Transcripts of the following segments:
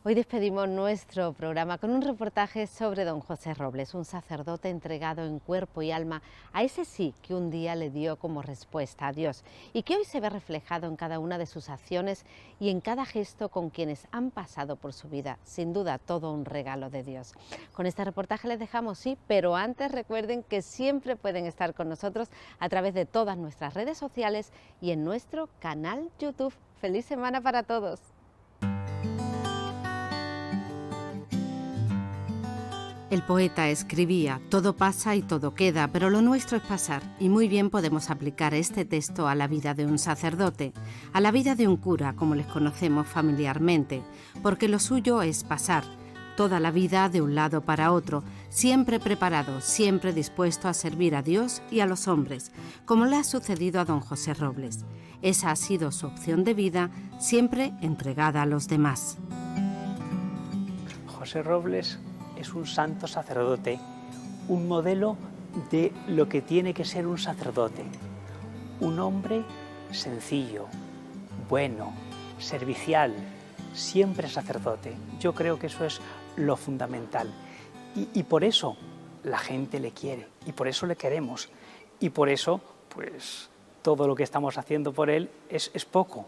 Hoy despedimos nuestro programa con un reportaje sobre don José Robles, un sacerdote entregado en cuerpo y alma a ese sí que un día le dio como respuesta a Dios y que hoy se ve reflejado en cada una de sus acciones y en cada gesto con quienes han pasado por su vida. Sin duda, todo un regalo de Dios. Con este reportaje les dejamos, sí, pero antes recuerden que siempre pueden estar con nosotros a través de todas nuestras redes sociales y en nuestro canal YouTube. ¡Feliz semana para todos! El poeta escribía: todo pasa y todo queda, pero lo nuestro es pasar. Y muy bien podemos aplicar este texto a la vida de un sacerdote, a la vida de un cura, como les conocemos familiarmente, porque lo suyo es pasar, toda la vida de un lado para otro, siempre preparado, siempre dispuesto a servir a Dios y a los hombres, como le ha sucedido a don José Robles. Esa ha sido su opción de vida, siempre entregada a los demás. José Robles es un santo sacerdote, un modelo de lo que tiene que ser un sacerdote. Un hombre sencillo, bueno, servicial, siempre sacerdote. Yo creo que eso es lo fundamental. Y por eso la gente le quiere, y por eso le queremos. Y por eso, pues, todo lo que estamos haciendo por él es poco,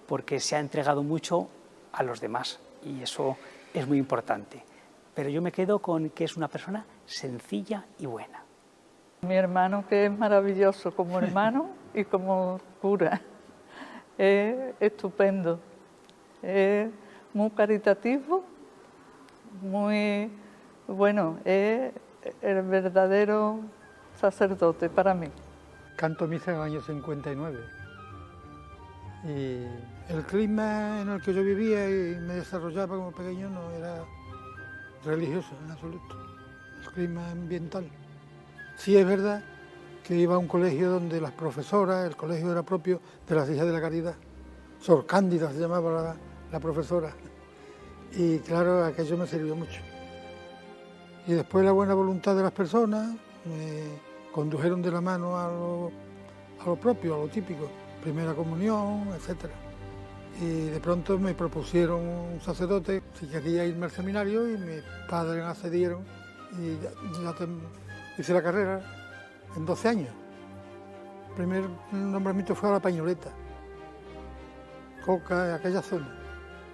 porque se ha entregado mucho a los demás, y eso es muy importante. Pero yo me quedo con que es una persona sencilla y buena. Mi hermano, que es maravilloso como hermano y como cura, es estupendo, es muy caritativo, muy bueno, es el verdadero sacerdote para mí. Canto misa en el año 59 y el clima en el que yo vivía y me desarrollaba como pequeño no era religioso en absoluto, el clima ambiental. Sí es verdad que iba a un colegio donde las profesoras, el colegio era propio de las Hijas de la Caridad, Sor Cándida se llamaba la profesora, y claro, aquello me sirvió mucho. Y después la buena voluntad de las personas me condujeron de la mano a lo propio, a lo típico, primera comunión, etc. Y de pronto me propusieron un sacerdote si quería irme al seminario y mis padres accedieron y hice la carrera en 12 años. El primer nombramiento fue a La Pañoleta, Coca, aquella zona.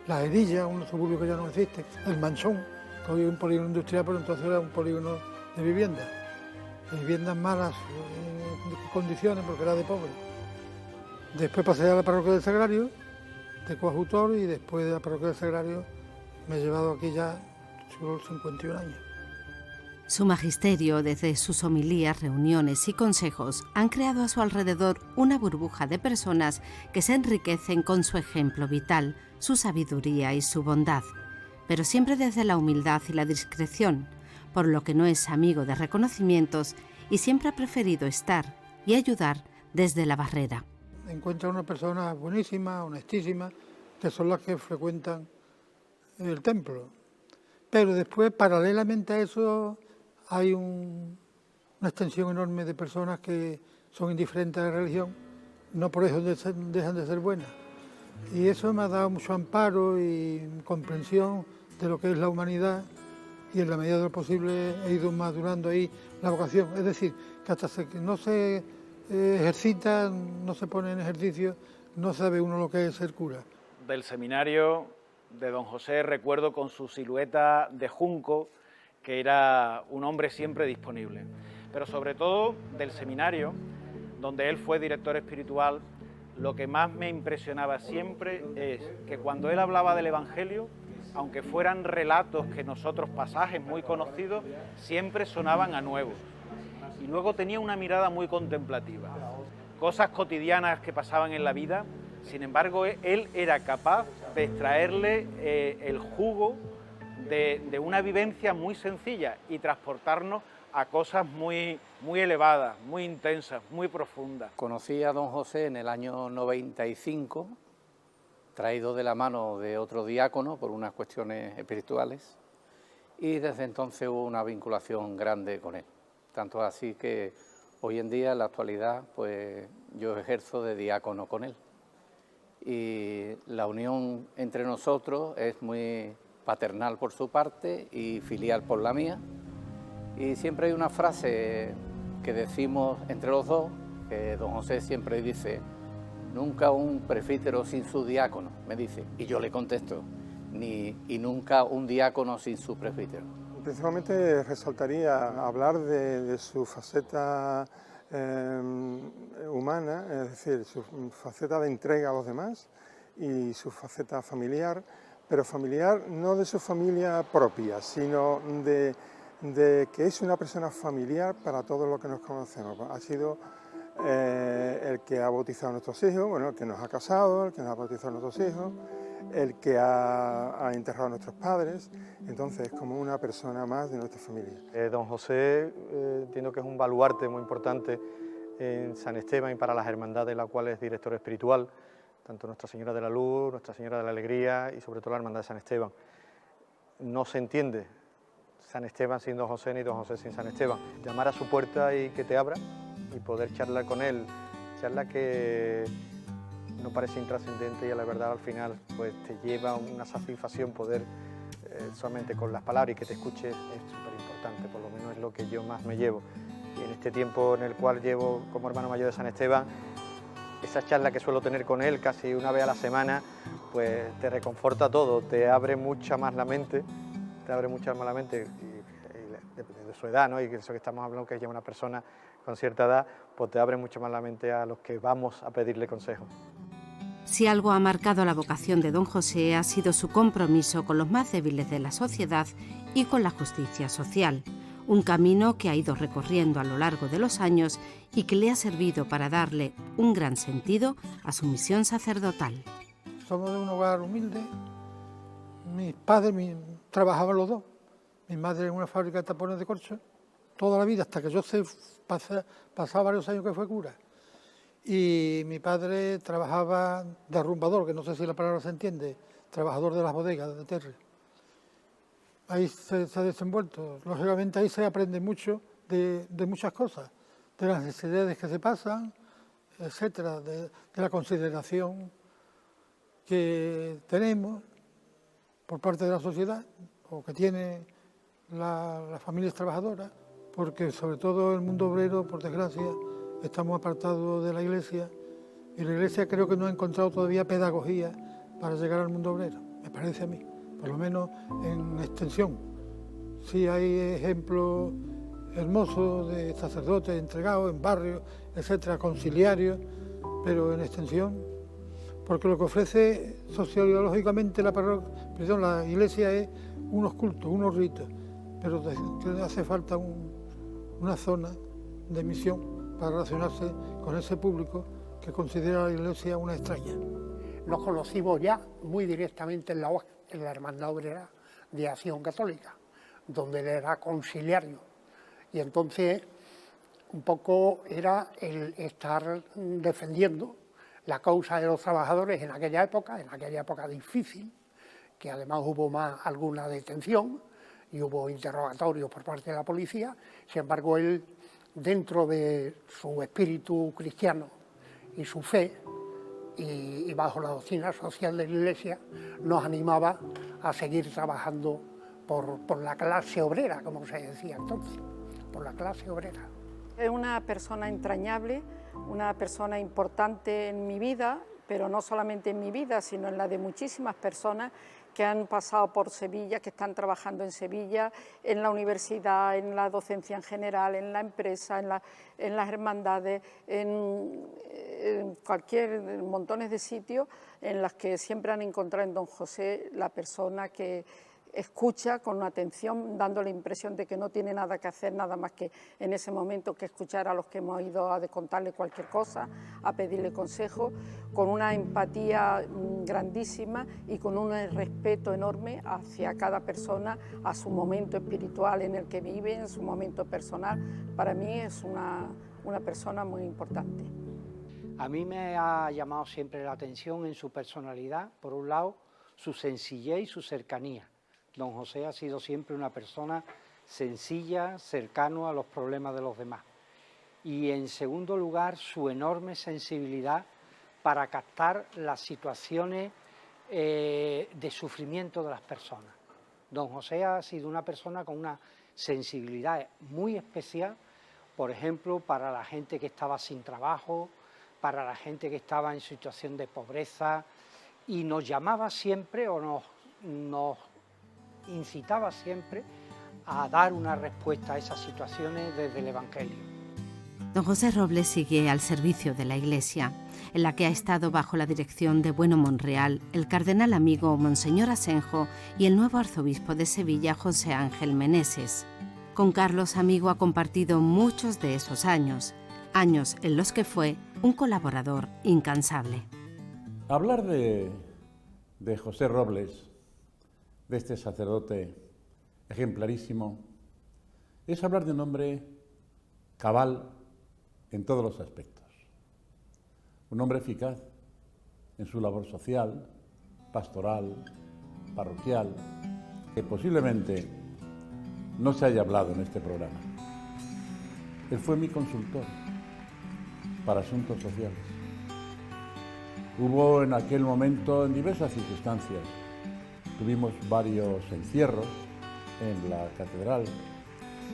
La Herilla, un suburbio que ya no existe, el Manchón, que hoy es un polígono industrial, pero entonces era un polígono de viviendas. De viviendas malas condiciones porque era de pobre. Después pasé a la parroquia del Sagrario, de coadjutor, y después de la parroquia del Sagrario me he llevado aquí ya solo 51 años. Su magisterio, desde sus homilías, reuniones y consejos, han creado a su alrededor una burbuja de personas que se enriquecen con su ejemplo vital, su sabiduría y su bondad, pero siempre desde la humildad y la discreción, por lo que no es amigo de reconocimientos y siempre ha preferido estar y ayudar desde la barrera. Encuentra una persona buenísima, honestísima, que son las que frecuentan el templo. Pero después, paralelamente a eso, hay una extensión enorme de personas que son indiferentes a la religión, no por eso dejan de ser buenas. Y eso me ha dado mucho amparo y comprensión de lo que es la humanidad, y en la medida de lo posible he ido madurando ahí la vocación. Es decir, que hasta que no se ejercita, no se pone en ejercicio, no sabe uno lo que es ser cura. Del seminario de don José recuerdo con su silueta de junco, que era un hombre siempre disponible. Pero sobre todo del seminario, donde él fue director espiritual, lo que más me impresionaba siempre es que cuando él hablaba del Evangelio, aunque fueran relatos que nosotros, pasajes muy conocidos, siempre sonaban a nuevos. Y luego tenía una mirada muy contemplativa. Cosas cotidianas que pasaban en la vida, sin embargo, él era capaz de extraerle el jugo de una vivencia muy sencilla y transportarnos a cosas muy elevadas, muy intensas, muy profundas. Conocí a don José en el año 95, traído de la mano de otro diácono por unas cuestiones espirituales, y desde entonces hubo una vinculación grande con él. Tanto así que hoy en día, en la actualidad, pues yo ejerzo de diácono con él. Y la unión entre nosotros es muy paternal por su parte y filial por la mía. Y siempre hay una frase que decimos entre los dos, que don José siempre dice: nunca un presbítero sin su diácono, me dice, y yo le contesto, y nunca un diácono sin su presbítero. Principalmente resaltaría hablar de su faceta humana, es decir, su faceta de entrega a los demás y su faceta familiar, pero familiar no de su familia propia, sino de que es una persona familiar para todos los que nos conocemos. Ha sido el que ha bautizado a nuestros hijos, bueno, el que nos ha casado, el que nos ha bautizado a nuestros hijos, el que ha enterrado a nuestros padres. Entonces es como una persona más de nuestra familia. Don José entiendo que es un baluarte muy importante en San Esteban y para las hermandades de la cual es director espiritual, tanto Nuestra Señora de la Luz, Nuestra Señora de la Alegría y sobre todo la Hermandad de San Esteban. No se entiende San Esteban sin don José ni don José sin San Esteban. Llamar a su puerta y que te abra y poder charlar con él, charla que no parece intrascendente y a la verdad al final pues te lleva una satisfacción poder solamente con las palabras y que te escuche es súper importante, por lo menos es lo que yo más me llevo. Y en este tiempo en el cual llevo como hermano mayor de San Esteban, esa charla que suelo tener con él casi una vez a la semana, pues te reconforta todo, te abre mucha más la mente, y de su edad, ¿no? Y eso que estamos hablando, que es ya una persona con cierta edad, pues te abre mucho más la mente a los que vamos a pedirle consejo. Si algo ha marcado la vocación de don José ha sido su compromiso con los más débiles de la sociedad y con la justicia social, un camino que ha ido recorriendo a lo largo de los años y que le ha servido para darle un gran sentido a su misión sacerdotal. Somos de un hogar humilde, mis padres trabajaban los dos, mi madre en una fábrica de tapones de corcho, toda la vida, hasta que yo pasaba varios años que fue cura. Y mi padre trabajaba de arrumbador, que no sé si la palabra se entiende, trabajador de las bodegas de Terre. Ahí se ha desenvuelto. Lógicamente ahí se aprende mucho de muchas cosas, de las necesidades que se pasan, etcétera, de la consideración que tenemos por parte de la sociedad, o que tiene las familias trabajadoras, porque sobre todo el mundo obrero, por desgracia, estamos apartados de la Iglesia, y la Iglesia creo que no ha encontrado todavía pedagogía para llegar al mundo obrero, me parece a mí, por lo menos en extensión. Sí hay ejemplos hermosos de sacerdotes entregados en barrios, etcétera, conciliarios, pero en extensión, porque lo que ofrece sociológicamente la Iglesia es unos cultos, unos ritos, pero hace falta una zona de misión para relacionarse con ese público que considera a la Iglesia una extraña. Nos conocimos ya muy directamente en la Hermandad Obrera de Acción Católica, donde él era conciliario. Y entonces un poco era el estar defendiendo la causa de los trabajadores en aquella época difícil, que además hubo más alguna detención y hubo interrogatorios por parte de la policía. Sin embargo, él, dentro de su espíritu cristiano y su fe, y bajo la doctrina social de la Iglesia, nos animaba a seguir trabajando por la clase obrera, como se decía entonces, por la clase obrera. Es una persona entrañable, una persona importante en mi vida, pero no solamente en mi vida, sino en la de muchísimas personas que han pasado por Sevilla, que están trabajando en Sevilla, en la universidad, en la docencia en general, en la empresa, en las hermandades, en montones de sitios en los que siempre han encontrado en don José la persona que escucha con atención, dando la impresión de que no tiene nada que hacer, nada más que en ese momento que escuchar a los que hemos ido a contarle cualquier cosa, a pedirle consejo, con una empatía grandísima y con un respeto enorme hacia cada persona, a su momento espiritual en el que vive, en su momento personal. Para mí es una persona muy importante. A mí me ha llamado siempre la atención en su personalidad, por un lado, su sencillez y su cercanía. Don José ha sido siempre una persona sencilla, cercano a los problemas de los demás. Y en segundo lugar, su enorme sensibilidad para captar las situaciones de sufrimiento de las personas. Don José ha sido una persona con una sensibilidad muy especial, por ejemplo, para la gente que estaba sin trabajo, para la gente que estaba en situación de pobreza, y nos llamaba siempre o nos incitaba siempre a dar una respuesta a esas situaciones desde el Evangelio. Don José Robles sigue al servicio de la Iglesia, en la que ha estado bajo la dirección de Bueno Monreal, el cardenal amigo Monseñor Asenjo y el nuevo arzobispo de Sevilla, José Ángel Meneses. Con Carlos Amigo ha compartido muchos de esos años en los que fue un colaborador incansable. Hablar de José Robles, de este sacerdote ejemplarísimo, es hablar de un hombre cabal en todos los aspectos. Un hombre eficaz en su labor social, pastoral, parroquial, que posiblemente no se haya hablado en este programa. Él fue mi consultor para asuntos sociales. Hubo en aquel momento, en diversas circunstancias, tuvimos varios encierros en la catedral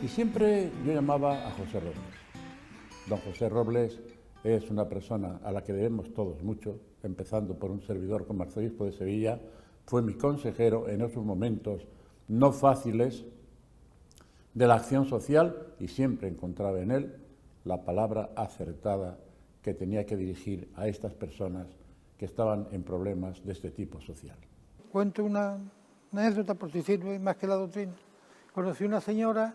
y siempre yo llamaba a José Robles. Don José Robles es una persona a la que debemos todos mucho, empezando por un servidor como arzobispo de Sevilla. Fue mi consejero en esos momentos no fáciles de la acción social y siempre encontraba en él la palabra acertada que tenía que dirigir a estas personas que estaban en problemas de este tipo social. Cuento una anécdota por si sirve más que la doctrina. Conocí una señora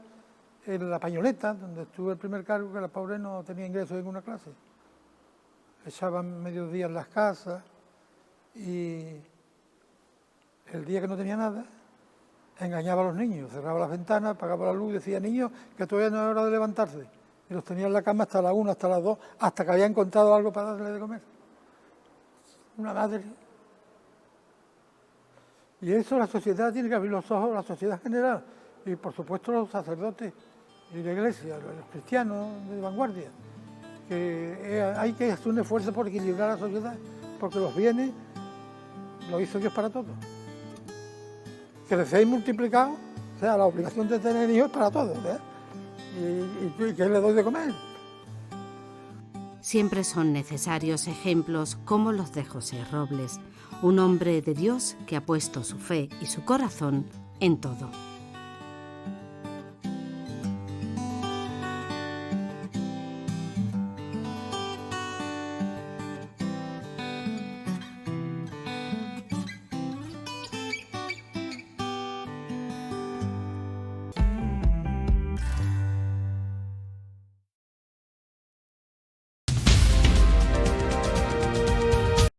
en La Pañoleta, donde estuve el primer cargo, que la pobre no tenía ingresos en ninguna clase. Echaban mediodía en las casas y el día que no tenía nada, engañaba a los niños, cerraba las ventanas, apagaba la luz y decía: niños, que todavía no es hora de levantarse. Y los tenía en la cama hasta la 1, hasta las 2, hasta que había encontrado algo para darle de comer. Una madre. Y eso la sociedad tiene que abrir los ojos, la sociedad general, y por supuesto los sacerdotes y la Iglesia, los cristianos de vanguardia, que hay que hacer un esfuerzo por equilibrar la sociedad, porque los bienes los hizo Dios para todos. Que les seáis multiplicados, o sea, la obligación de tener hijos es para todos, ¿eh? ¿Y qué le doy de comer? Siempre son necesarios ejemplos como los de José Robles, un hombre de Dios que ha puesto su fe y su corazón en todo.